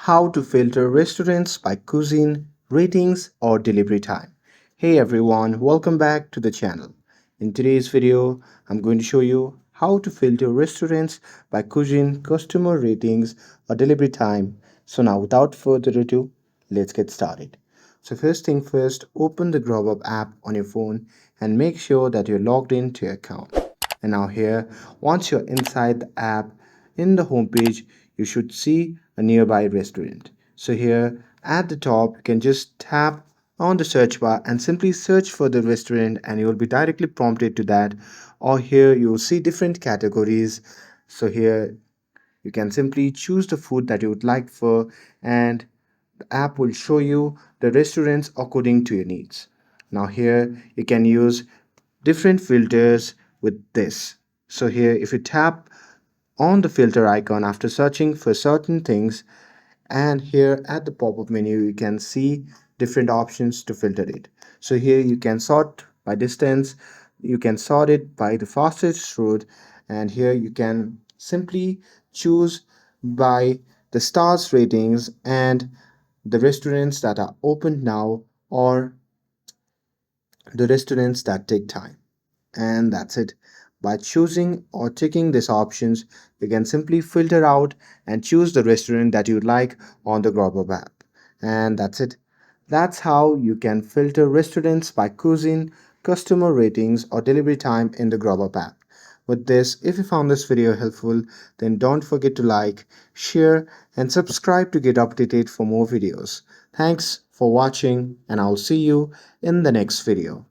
How to filter restaurants by cuisine, ratings, or delivery time. Hey everyone, welcome back to the channel. In today's video, I'm going to show you how to filter restaurants by cuisine, customer ratings, or delivery time. So now without further ado, let's get started. So first thing first, open the Grubhub app on your phone and make sure that you're logged into your account. And now here, once you're inside the app, in the home page, you should see a nearby restaurant. So here at the top, you can just tap on the search bar and simply search for the restaurant and you will be directly prompted to that. Or here you will see different categories. So here you can simply choose the food that you would like for, and the app will show you the restaurants according to your needs. Now here you can use different filters with this. So here if you tap on the filter icon after searching for certain things, and here at the pop-up menu you can see different options to filter it. So here you can sort by distance, you can sort it by the fastest route, and here you can simply choose by the stars ratings and the restaurants that are open now, or the restaurants that take time. And that's it. By choosing or ticking these options, you can simply filter out and choose the restaurant that you like on the Grubhub app. And that's it. That's how you can filter restaurants by cuisine, customer ratings, or delivery time in the Grubhub app. With this, if you found this video helpful, then don't forget to like, share, and subscribe to get updated for more videos. Thanks for watching, and I'll see you in the next video.